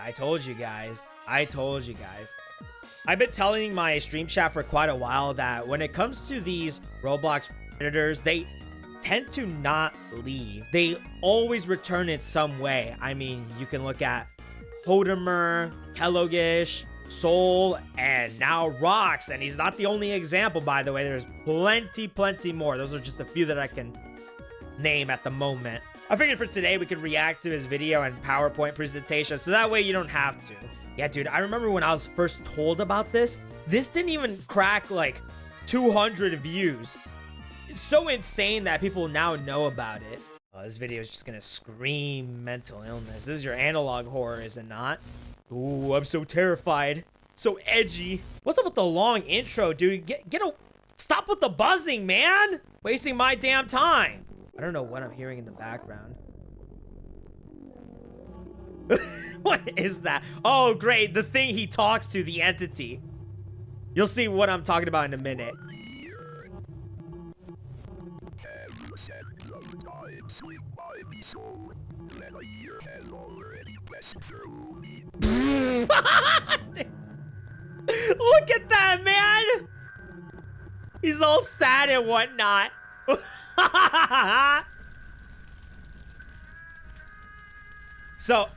I told you guys. I told you guys. I've been telling my stream chat for quite a while that when it comes to these Roblox predators, they tend to not leave. They always return in some way. I mean, you can look at Hodemer, Kellogish, Soul, and now Rox. And he's not the only example, by the way. There's plenty more. Those are just a few that I can name at the moment. I figured for today we could react to his video and PowerPoint presentation, so that way you don't have to. Yeah, dude, I remember when I was first told about this didn't even crack like 200 views. It's so insane that people now know about it. Oh, this video is just gonna scream mental illness. This is your analog horror, is it not? Ooh, I'm so terrified. So edgy. What's up with the long intro, dude? Stop with the buzzing, man! Wasting my damn time. I don't know what I'm hearing in the background. What is that? Oh, great. The thing he talks to, the entity. You'll see what I'm talking about in a minute. Look at that, man! He's all sad and whatnot. So,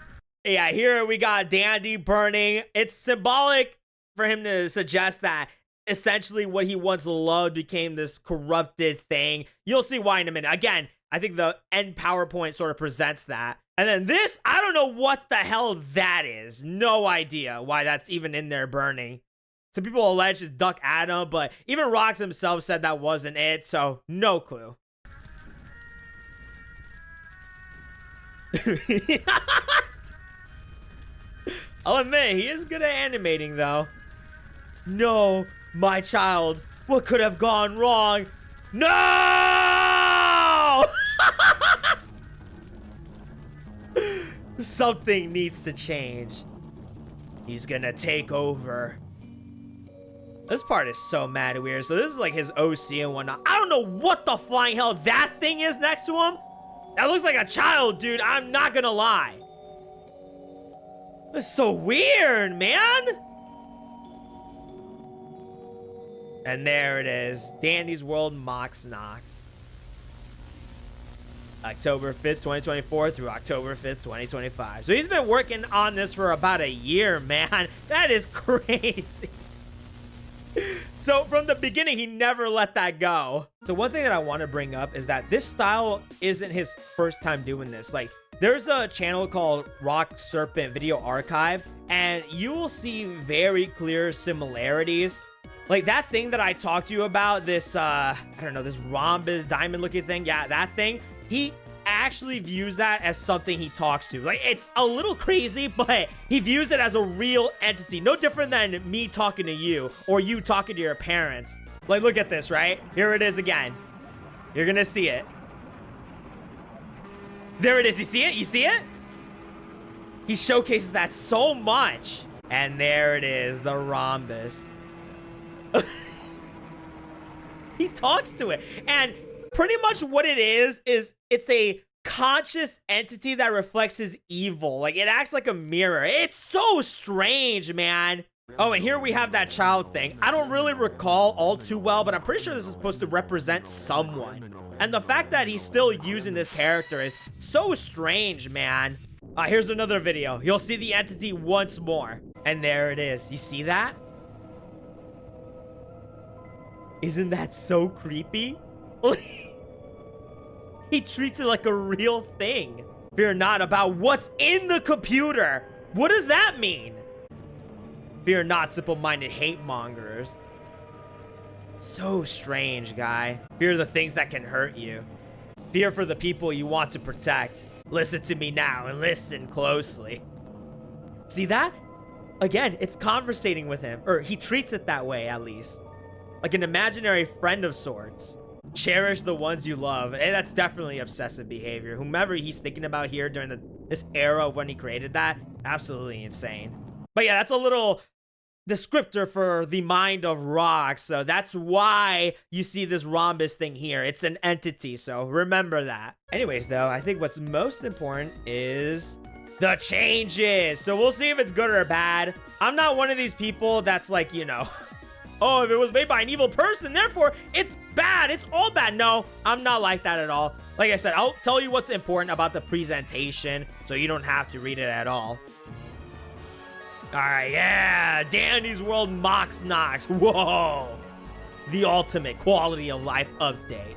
yeah, here we got Dandy burning. It's symbolic for him to suggest that essentially what he once loved became this corrupted thing. You'll see why in a minute. Again, I think the end PowerPoint sort of presents that. And then this, I don't know what the hell that is. No idea why that's even in there burning. Some people allege it's Duck Adam, but even Rox himself said that wasn't it, so no clue. I'll admit, he is good at animating, though. No, my child, what could have gone wrong? No! Something needs to change. He's gonna take over. This part is so mad weird. So this is like his OC and whatnot. I don't know what the flying hell that thing is next to him. That looks like a child, dude. I'm not gonna lie. This is so weird, man. And there it is. Dandy's World Mox Nox. October 5th, 2024 through October 5th, 2025. So he's been working on this for about a year, man. That is crazy. So from the beginning, he never let that go. So one thing that I want to bring up is that this style isn't his first time doing this. Like, there's a channel called Rock Serpent Video Archive, and you will see very clear similarities. Like that thing that I talked to you about, this, I don't know, this rhombus diamond looking thing. Yeah, that thing. He actually views that as something he talks to. Like, it's a little crazy, but he views it as a real entity. No different than me talking to you or you talking to your parents. Like, look at this, right? Here it is again. You're gonna see it. There it is. You see it? You see it? He showcases that so much. And there it is, the rhombus. He talks to it. And pretty much what it is it's a conscious entity that reflects his evil. Like, it acts like a mirror. It's so strange, man. Oh, and here we have that child thing. I don't really recall all too well, but I'm pretty sure this is supposed to represent someone. And the fact that he's still using this character is so strange, man. Here's another video. You'll see the entity once more. And there it is. You see that? Isn't that so creepy? He treats it like a real thing. Fear not about what's in the computer. What does that mean? Fear not, simple-minded hate mongers. So strange, guy. Fear the things that can hurt you. Fear for the people you want to protect. Listen to me now and listen closely. See that? Again, it's conversating with him. Or he treats it that way, at least. Like an imaginary friend of sorts. Cherish the ones you love. And that's definitely obsessive behavior. Whomever he's thinking about here during this era of when he created that, absolutely insane. But yeah, that's a little descriptor for the mind of Rox. So that's why you see this rhombus thing here. It's an entity, so remember that. Anyways, though, I think what's most important is the changes. So we'll see if it's good or bad. I'm not one of these people that's like, you know, oh, if it was made by an evil person, therefore it's bad. It's all bad. No, I'm not like that at all. Like I said, I'll tell you what's important about the presentation so you don't have to read it at all. All right, yeah, Dandy's World Mox Nox. Whoa. The ultimate quality of life update.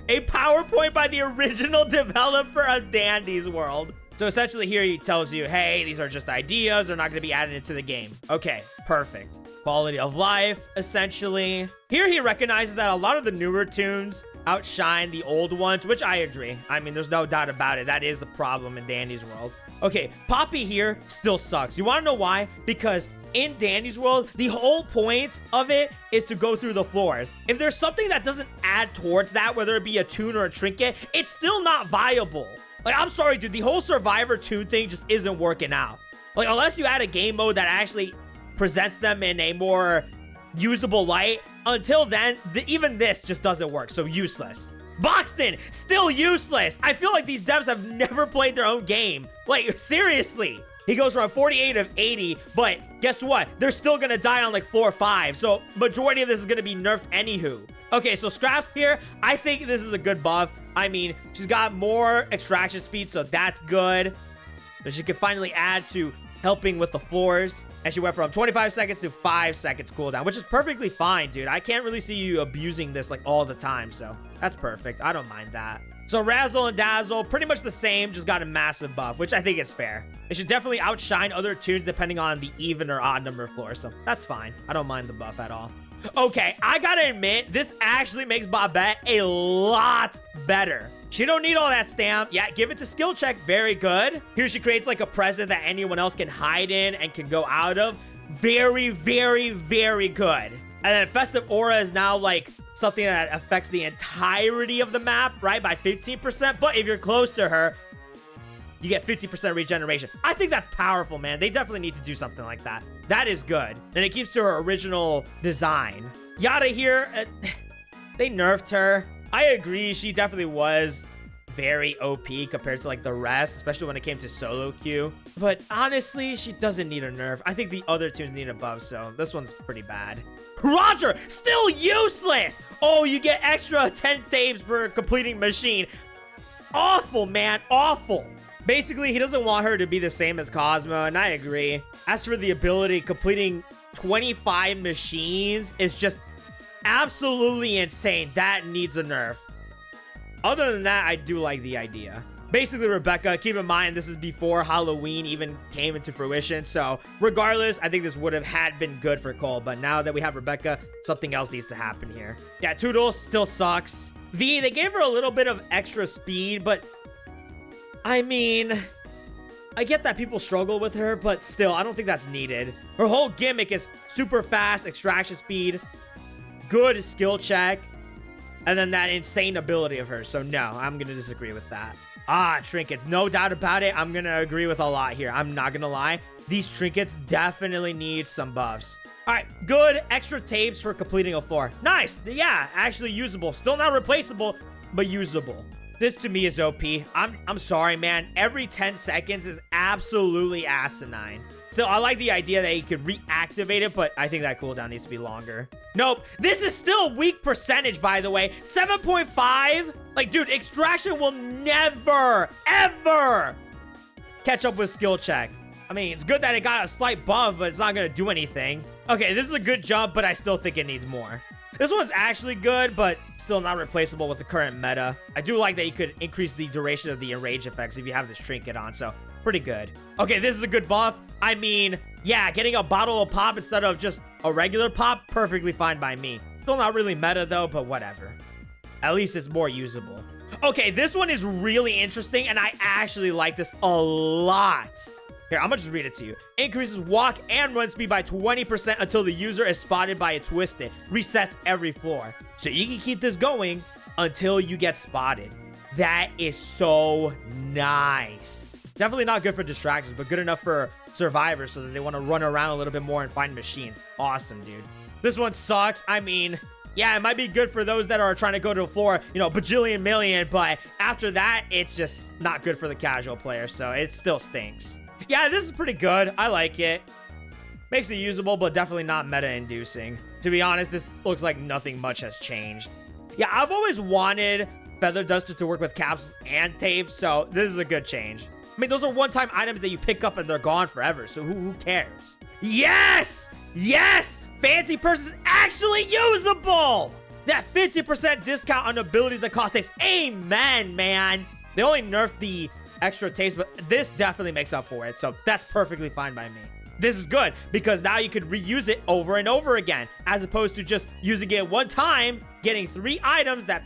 A PowerPoint by the original developer of Dandy's World. So essentially here he tells you, hey, these are just ideas. They're not going to be added into the game. Okay, perfect. Quality of life, essentially. Here he recognizes that a lot of the newer tunes outshine the old ones, which I agree. I mean, there's no doubt about it. That is a problem in Dandy's World. Okay, Poppy here still sucks. You want to know why? Because in Dandy's World, the whole point of it is to go through the floors. If there's something that doesn't add towards that, whether it be a toon or a trinket, it's still not viable. Like, I'm sorry, dude. The whole survivor toon thing just isn't working out. Like, unless you add a game mode that actually presents them in a more usable light, until then, even this just doesn't work. So useless. Boxton, still useless. I feel like these devs have never played their own game. Like, seriously. He goes from 48 of 80, but guess what? They're still gonna die on like 4 or 5. So majority of this is gonna be nerfed anywho. Okay, so Scraps here, I think this is a good buff. I mean, she's got more extraction speed, so that's good. So she can finally add to helping with the floors. And she went from 25 seconds to 5 seconds cooldown, which is perfectly fine, dude. I can't really see you abusing this like all the time, so that's perfect. I don't mind that. So Razzle and Dazzle, pretty much the same, just got a massive buff, which I think is fair. It should definitely outshine other tunes depending on the even or odd number of floors, so that's fine. I don't mind the buff at all. Okay, I gotta admit, this actually makes Babette a lot better. She don't need all that stamp. Yeah, give it to skill check. Very good. Here she creates like a present that anyone else can hide in and can go out of. Very, very, very good. And then Festive Aura is now like something that affects the entirety of the map, right? By 15%. But if you're close to her, you get 50% regeneration. I think that's powerful, man. They definitely need to do something like that. That is good. And it keeps to her original design. Yada here, they nerfed her. I agree, she definitely was very OP compared to like the rest, especially when it came to solo queue. But honestly, she doesn't need a nerf. I think the other tunes need a buff, so this one's pretty bad. Roger, still useless. Oh, you get extra 10 tapes per completing machine. Awful, man, awful. Basically, he doesn't want her to be the same as Cosmo, and I agree. As for the ability, completing 25 machines is just absolutely insane. That needs a nerf. Other than that, I do like the idea. Basically, Rebecca, keep in mind, this is before Halloween even came into fruition. So regardless, I think this would have had been good for Cole. But now that we have Rebecca, something else needs to happen here. Yeah, Toodles still sucks. V, they gave her a little bit of extra speed, but I mean, I get that people struggle with her, but still, I don't think that's needed. Her whole gimmick is super fast extraction speed, good skill check, and then that insane ability of hers. So no, I'm gonna disagree with that. Ah, trinkets, no doubt about it. I'm gonna agree with a lot here. I'm not gonna lie. These trinkets definitely need some buffs. All right, good extra tapes for completing a floor. Nice, yeah, actually usable. Still not replaceable, but usable. This to me is OP. I'm sorry, man. Every 10 seconds is absolutely asinine. So I like the idea that you could reactivate it, but I think that cooldown needs to be longer. Nope. This is still weak percentage, by the way. 7.5? Like, dude, extraction will never, ever catch up with skill check. I mean, it's good that it got a slight buff, but it's not going to do anything. Okay, this is a good jump, but I still think it needs more. This one's actually good, but still not replaceable with the current meta. I do like that you could increase the duration of the enrage effects if you have this trinket on, so pretty good. Okay, this is a good buff. I mean, yeah, getting a bottle of pop instead of just a regular pop, perfectly fine by me. Still not really meta though, but whatever. At least it's more usable. Okay, this one is really interesting, and I actually like this a lot. Here, I'm gonna just read it to you. Increases walk and run speed by 20% until the user is spotted by a twisted. Resets every floor. So you can keep this going until you get spotted. That is so nice. Definitely not good for distractions, but good enough for survivors so that they want to run around a little bit more and find machines. Awesome, dude. This one sucks. I mean, Yeah, it might be good for those that are trying to go to a floor, you know, bajillion million, but after that, it's just not good for the casual player, so it still stinks. Yeah, this is pretty good. I like it. Makes it usable, but definitely not meta-inducing. To be honest, this looks like nothing much has changed. Yeah, I've always wanted Feather Duster to work with capsules and tapes, so this is a good change. I mean, those are one-time items that you pick up and they're gone forever, so who cares? Yes! Yes! Fancy Purse is actually usable! That 50% discount on abilities that cost tapes. Amen, man. They only nerfed the extra tapes, but this definitely makes up for it, so that's perfectly fine by me. This is good because now you could reuse it over and over again, as opposed to just using it one time, getting 3 items that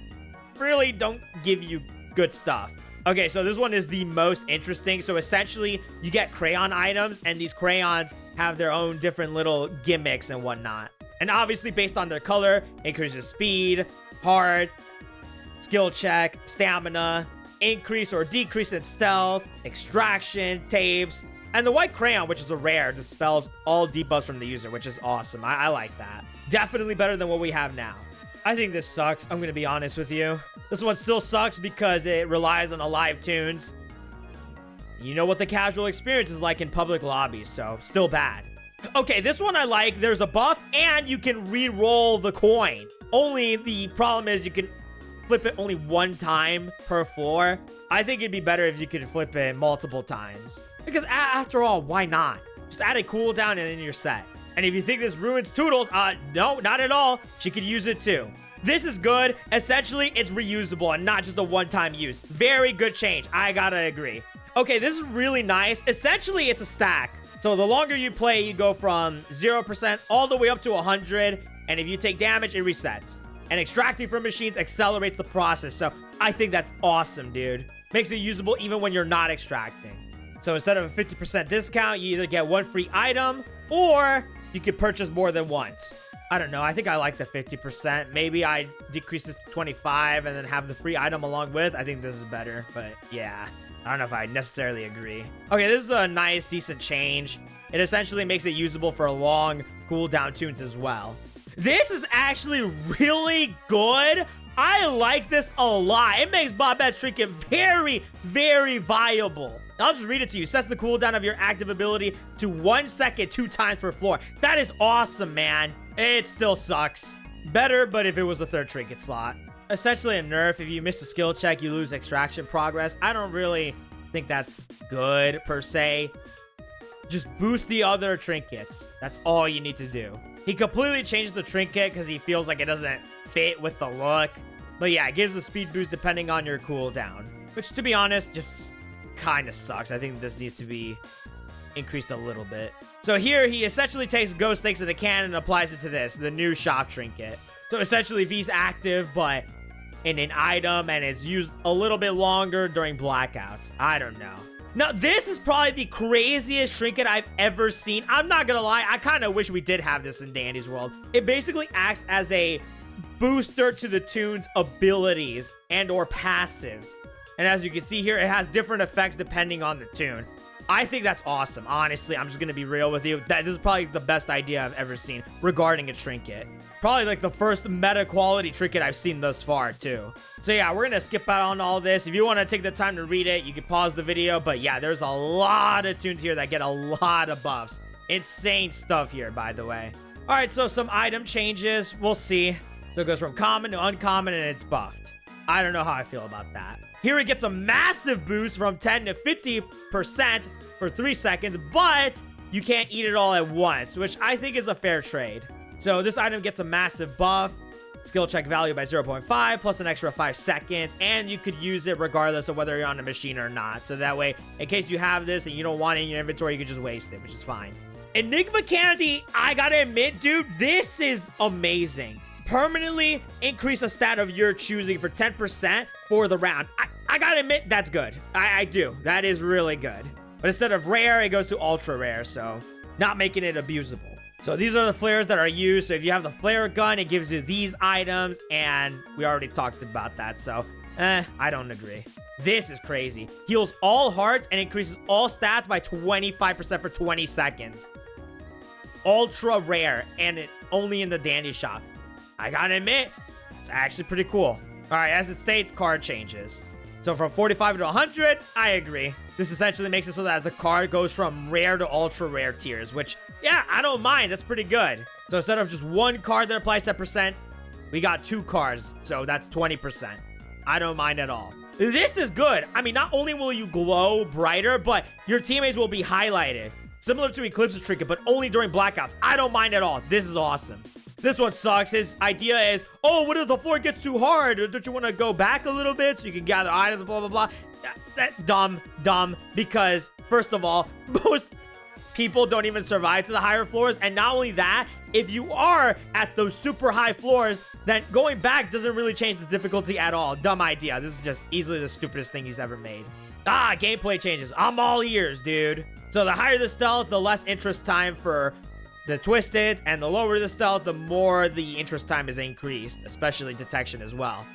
really don't give you good stuff. Okay, so this one is the most interesting. So essentially, you get crayon items, and these crayons have their own different little gimmicks and whatnot. And obviously, based on their color, increases speed, heart, skill check, stamina, increase or decrease in stealth, extraction, tapes, and the white crayon, which is a rare, dispels all debuffs from the user, which is awesome. I like that. Definitely better than what we have now. I think this sucks. I'm going to be honest with you. This one still sucks because it relies on the live tunes. You know what the casual experience is like in public lobbies, so still bad. Okay, this one I like. There's a buff, and you can re-roll the coin. Only the problem is you can flip it only one time per floor. I think it'd be better if you could flip it multiple times. Because after all, why not? Just add a cooldown and then you're set. And if you think this ruins Toodles, no, not at all. She could use it too. This is good. Essentially, it's reusable and not just a one-time use. Very good change. I gotta agree. Okay, this is really nice. Essentially, it's a stack. So the longer you play, you go from 0% all the way up to 100. And if you take damage, it resets. And extracting from machines accelerates the process. So I think that's awesome, dude. Makes it usable even when you're not extracting. So instead of a 50% discount, you either get 1 free item or you could purchase more than once. I don't know. I think I like the 50%. Maybe I decrease this to 25 and then have the free item along with. I think this is better, but yeah. I don't know if I necessarily agree. Okay, this is a nice, decent change. It essentially makes it usable for long cooldown tunes as well. This is actually really good. I like this a lot. It makes Bobette's Trinket very, very viable. I'll just read it to you. Sets the cooldown of your active ability to 1 second 2 times per floor. That is awesome, man. It still sucks. Better, but if it was a 3rd trinket slot. Essentially a nerf. If you miss a skill check, you lose extraction progress. I don't really think that's good, per se. Just boost the other trinkets. That's all you need to do. He completely changed the trinket because he feels like it doesn't fit with the look. But yeah, it gives a speed boost depending on your cooldown. Which, to be honest, just kind of sucks. I think this needs to be increased a little bit. So here, he essentially takes Ghost Stakes in a can and applies it to this, the new shop trinket. So essentially, if he's active, but in an item, and it's used a little bit longer during blackouts. I don't know. Now, this is probably the craziest trinket I've ever seen. I'm not gonna lie, I kind of wish we did have this in Dandy's world. It basically acts as a booster to the Toon's abilities and or passives. And as you can see here, it has different effects depending on the Toon. I think that's awesome. Honestly, I'm just gonna be real with you. This is probably the best idea I've ever seen regarding a trinket. Probably like the first meta quality trinket I've seen thus far too. So yeah, we're gonna skip out on all this. If you want to take the time to read it, you can pause the video. But yeah, there's a lot of Toons here that get a lot of buffs. Insane stuff here, by the way. All right, so some item changes. We'll see. So it goes from common to uncommon and it's buffed. I don't know how I feel about that. Here it gets a massive boost from 10 to 50% for 3 seconds, but you can't eat it all at once, which I think is a fair trade. So this item gets a massive buff, skill check value by 0.5, plus an extra 5 seconds, and you could use it regardless of whether you're on a machine or not. So that way, in case you have this and you don't want it in your inventory, you can just waste it, which is fine. Enigma Candy, I gotta admit, dude, this is amazing. Permanently increase a stat of your choosing for 10% for the round. I gotta admit, that's good. I do. That is really good. But instead of rare, it goes to ultra rare, so not making it abusable. So these are the flares that are used. So if you have the flare gun, it gives you these items, and we already talked about that, so I don't agree. This is crazy. Heals all hearts and increases all stats by 25% for 20 seconds. Ultra rare, and it only in the Dandy shop. I gotta admit, it's actually pretty cool. All right, as it states, card changes. So from 45 to 100, I agree. This essentially makes it so that the card goes from rare to ultra rare tiers, which, yeah, I don't mind. That's pretty good. So instead of just one card that applies 10%, we got 2 cards. So that's 20%. I don't mind at all. This is good. I mean, not only will you glow brighter, but your teammates will be highlighted. Similar to Eclipse's Trinket, but only during blackouts. I don't mind at all. This is awesome. This one sucks. His idea is, oh, what if the floor gets too hard? Don't you want to go back a little bit so you can gather items, blah, blah, blah. That dumb, because first of all, most people don't even survive to the higher floors. And not only that, if you are at those super high floors, then going back doesn't really change the difficulty at all. Dumb idea. This is just easily the stupidest thing he's ever made. Gameplay changes. I'm all ears, dude. So the higher the stealth, the less interest time for the twisted, and the lower the stealth, the more the interest time is increased, especially detection as well.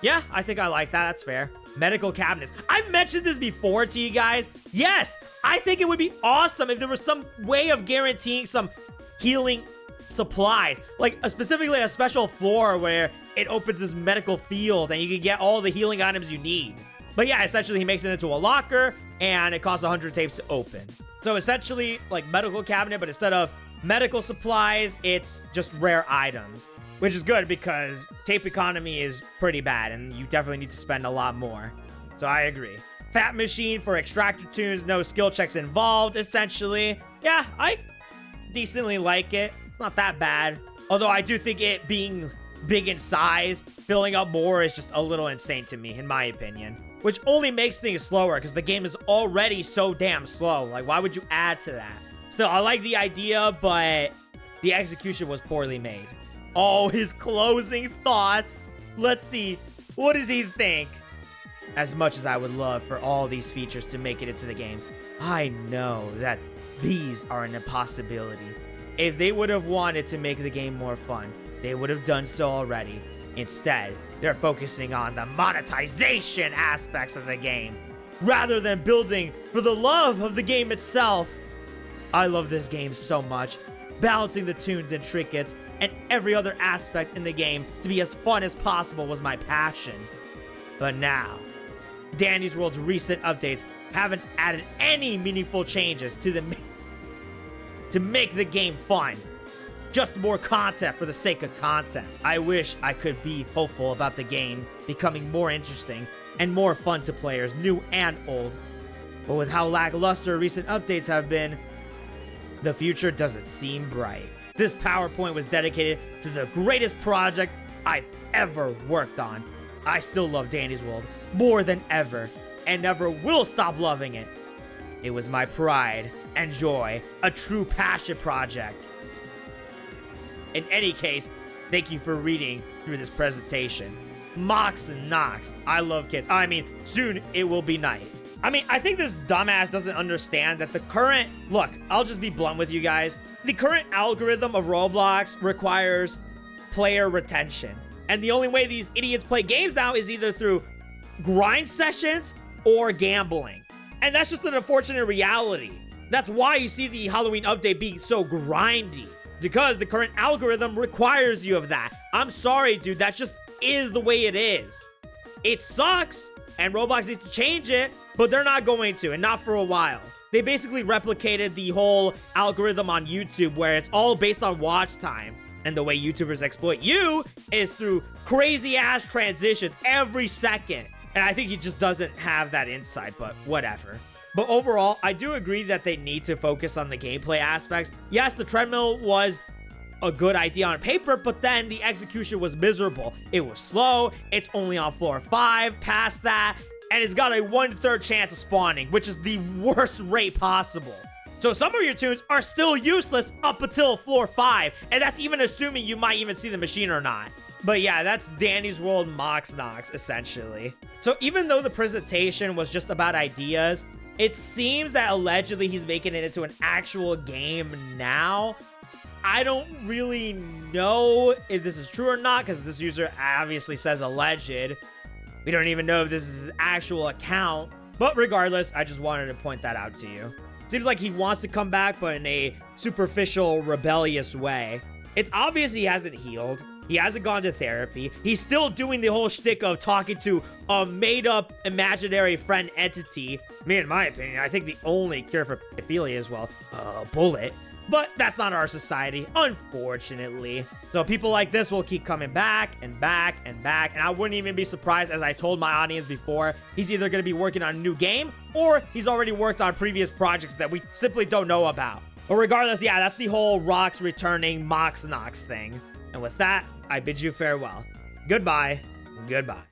Yeah, I think I like that. That's fair. Medical cabinets. I've mentioned this before to you guys. Yes, I think it would be awesome if there was some way of guaranteeing some healing supplies, like specifically a special floor where it opens this medical field and you can get all the healing items you need. But yeah, essentially he makes it into a locker and it costs 100 tapes to open. So essentially like medical cabinet, but instead of medical supplies, it's just rare items, which is good because tape economy is pretty bad and you definitely need to spend a lot more. So I agree. Fat machine for extractor tunes, no skill checks involved, essentially. Yeah, I decently like it. It's not that bad. Although I do think it being big in size, filling up more is just a little insane to me, in my opinion. Which only makes things slower because the game is already so damn slow. Like, why would you add to that? Still, I like the idea, but the execution was poorly made. Oh, his closing thoughts. Let's see. What does he think? As much as I would love for all these features to make it into the game, I know that these are an impossibility. If they would have wanted to make the game more fun, they would have done so already. Instead, they're focusing on the monetization aspects of the game, rather than building for the love of the game itself. I love this game so much. Balancing the tunes and trinkets and every other aspect in the game to be as fun as possible was my passion. But now, Danny's World's recent updates haven't added any meaningful changes to make the game fun. Just more content for the sake of content. I wish I could be hopeful about the game becoming more interesting and more fun to players, new and old. But with how lackluster recent updates have been, the future doesn't seem bright. This PowerPoint was dedicated to the greatest project I've ever worked on. I still love Danny's World more than ever, and never will stop loving it. It was my pride and joy, a true passion project. In any case, thank you for reading through this presentation. Mox Nox. I love kids. I mean, soon it will be night. I mean, I think this dumbass doesn't understand that the current... Look, I'll just be blunt with you guys. The current algorithm of Roblox requires player retention. And the only way these idiots play games now is either through grind sessions or gambling. And that's just an unfortunate reality. That's why you see the Halloween update being so grindy. Because the current algorithm requires you of that. I'm sorry, dude. That just is the way it is. It sucks, and Roblox needs to change it, but they're not going to, and not for a while. They basically replicated the whole algorithm on YouTube where it's all based on watch time. And the way YouTubers exploit you is through crazy-ass transitions every second. And I think he just doesn't have that insight, but whatever. But overall, I do agree that they need to focus on the gameplay aspects. Yes, the treadmill was a good idea on paper, but then the execution was miserable. It was slow, it's only on floor 5, past that, and it's got a 1/3 chance of spawning, which is the worst rate possible. So some of your tunes are still useless up until floor 5, and that's even assuming you might even see the machine or not. But yeah, that's Danny's World Mox Nox, essentially. So even though the presentation was just about ideas, it seems that allegedly he's making it into an actual game now. I don't really know if this is true or not, because this user obviously says alleged. We don't even know if this is his actual account. But regardless, I just wanted to point that out to you. Seems like he wants to come back, but in a superficial, rebellious way. It's obvious he hasn't healed. He hasn't gone to therapy. He's still doing the whole shtick of talking to a made-up imaginary friend entity. Me, in my opinion, I think the only cure for pedophilia is, well, a bullet. But that's not our society, unfortunately. So people like this will keep coming back and back and back. And I wouldn't even be surprised, as I told my audience before, he's either going to be working on a new game or he's already worked on previous projects that we simply don't know about. But regardless, yeah, that's the whole rocks returning Mox Nox thing. And with that, I bid you farewell. Goodbye. Goodbye.